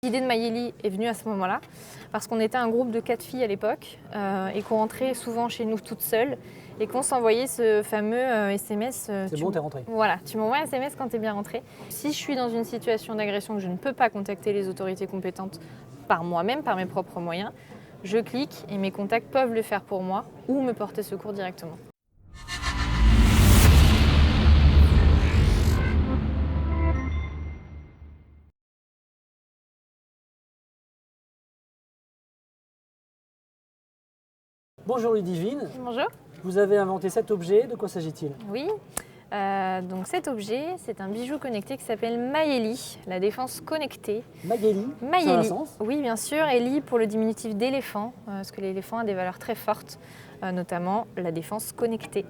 L'idée de Mayeli est venue à ce moment-là parce qu'on était un groupe de 4 filles à l'époque et qu'on rentrait souvent chez nous toutes seules et qu'on s'envoyait ce fameux SMS. C'est bon, t'es rentré. Voilà, tu m'envoies un SMS quand t'es bien rentré. Si je suis dans une situation d'agression que je ne peux pas contacter les autorités compétentes par moi-même, par mes propres moyens, je clique et mes contacts peuvent le faire pour moi ou me porter secours directement. Bonjour Ludivine, Bonjour. vous avez inventé cet objet, de quoi s'agit-il? Oui, donc cet objet, c'est un bijou connecté qui s'appelle Mayeli, la défense connectée. Mayeli, ça a un Mayeli, sens? oui bien sûr, Eli pour le diminutif d'éléphant, parce que l'éléphant a des valeurs très fortes, notamment la défense connectée.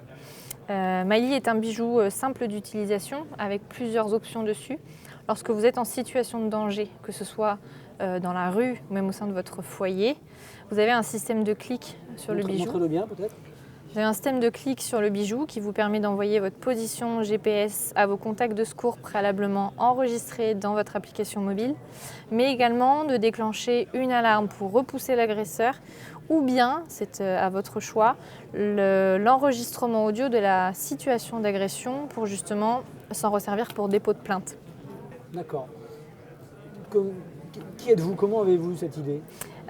Mayeli est un bijou simple d'utilisation avec plusieurs options dessus. Lorsque vous êtes en situation de danger, que ce soit dans la rue ou même au sein de votre foyer, vous avez un système de clic sur le bijou. Montre-le bien peut-être. Vous avez un système de clic sur le bijou qui vous permet d'envoyer votre position GPS à vos contacts de secours préalablement enregistrés dans votre application mobile, mais également de déclencher une alarme pour repousser l'agresseur ou bien, c'est à votre choix, l'enregistrement audio de la situation d'agression pour justement s'en resservir pour dépôt de plainte. D'accord. Qui êtes-vous? Comment avez-vous cette idée?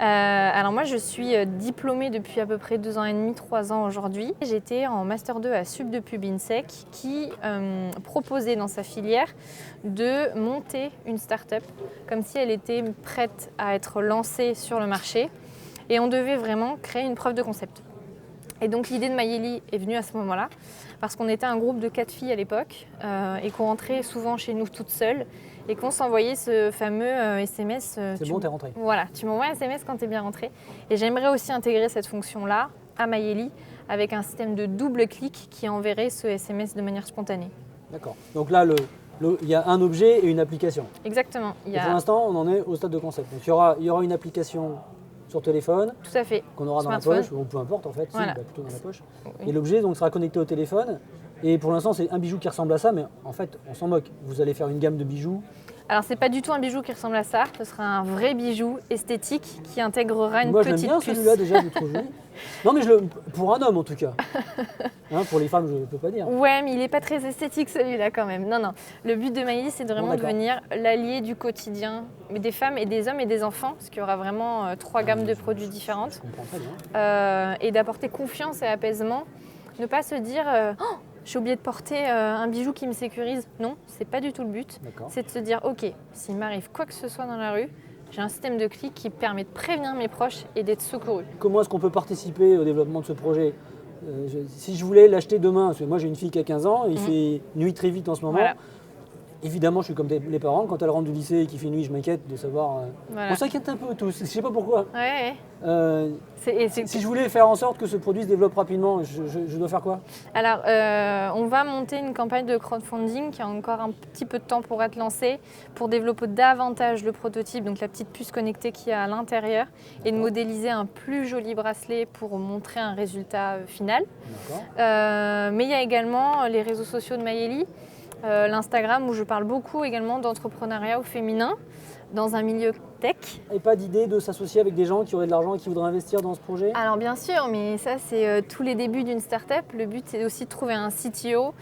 Alors moi je suis diplômée depuis à peu près 2 ans et demi, 3 ans aujourd'hui. J'étais en Master 2 à Sup de Pub INSEC qui proposait dans sa filière de monter une start-up comme si elle était prête à être lancée sur le marché et on devait vraiment créer une preuve de concept. Et donc l'idée de Mayeli est venue à ce moment-là parce qu'on était un groupe de 4 filles à l'époque et qu'on rentrait souvent chez nous toutes seules et qu'on s'envoyait ce fameux SMS. C'est bon, t'es rentré. Voilà, tu m'envoies un SMS quand t'es bien rentré. Et j'aimerais aussi intégrer cette fonction-là à Mayeli avec un système de double clic qui enverrait ce SMS de manière spontanée. D'accord. Donc là, il y a un objet et une application. Exactement. Et pour l'instant, on en est au stade de concept. Donc il y aura une application sur téléphone Tout à fait. qu'on aura dans la Smartphone. poche, ou peu importe en fait, Voilà. plutôt dans la poche. Oui. Et l'objet donc sera connecté au téléphone. Et pour l'instant, c'est un bijou qui ressemble à ça, mais en fait, on s'en moque. Vous allez faire une gamme de bijoux. Alors c'est pas du tout un bijou qui ressemble à ça, ce sera un vrai bijou esthétique qui intégrera une Moi, je l'aime petite bien puce. celui-là déjà, je le trouve joli. Non, mais pour un homme en tout cas. Hein, pour les femmes, je ne peux pas dire. Ouais, mais il n'est pas très esthétique celui-là quand même. Non, non. Le but de Mayeli, c'est de vraiment d'accord. devenir l'allié du quotidien des femmes et des hommes et des enfants, parce qu'il y aura vraiment 3 gammes de produits différentes. Je comprends très bien. Et d'apporter confiance et apaisement. Ne pas se dire oh, j'ai oublié de porter un bijou qui me sécurise. Non, c'est pas du tout le but. D'accord. C'est de se dire ok, s'il m'arrive quoi que ce soit dans la rue, j'ai un système de clic qui permet de prévenir mes proches et d'être secouru. Comment est-ce qu'on peut participer au développement de ce projet? Si je voulais l'acheter demain, parce que moi j'ai une fille qui a 15 ans, il fait nuit très vite en ce moment. Voilà. Évidemment, je suis comme les parents, quand elle rentre du lycée et qu'il fait nuit, je m'inquiète de savoir. Voilà. On s'inquiète un peu tous, je sais pas pourquoi. Ouais. Si je voulais faire en sorte que ce produit se développe rapidement, je dois faire quoi? Alors, on va monter une campagne de crowdfunding qui a encore un petit peu de temps pour être lancée, pour développer davantage le prototype, donc la petite puce connectée qu'il y a à l'intérieur, et de modéliser un plus joli bracelet pour montrer un résultat final. Mais il y a également les réseaux sociaux de Mayeli, l'Instagram où je parle beaucoup également d'entrepreneuriat au féminin, dans un milieu tech. Et pas d'idée de s'associer avec des gens qui auraient de l'argent et qui voudraient investir dans ce projet? Alors bien sûr, mais ça c'est tous les débuts d'une start-up. Le but c'est aussi de trouver un CTO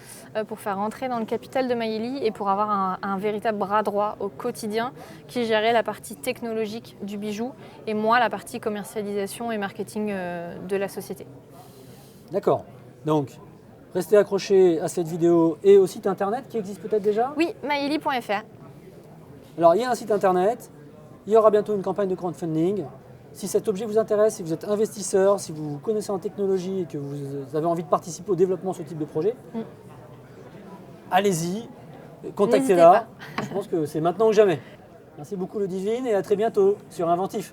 pour faire rentrer dans le capital de Mayeli et pour avoir un véritable bras droit au quotidien qui gérait la partie technologique du bijou et moi la partie commercialisation et marketing de la société. D'accord. Donc, restez accrochés à cette vidéo et au site internet qui existe peut-être déjà? Oui, mayeli.fr. Alors, il y a un site internet, il y aura bientôt une campagne de crowdfunding. Si cet objet vous intéresse, si vous êtes investisseur, si vous vous connaissez en technologie et que vous avez envie de participer au développement de ce type de projet, allez-y, contactez-la. Je pense que c'est maintenant ou jamais. Merci beaucoup Ludivine et à très bientôt sur Inventif.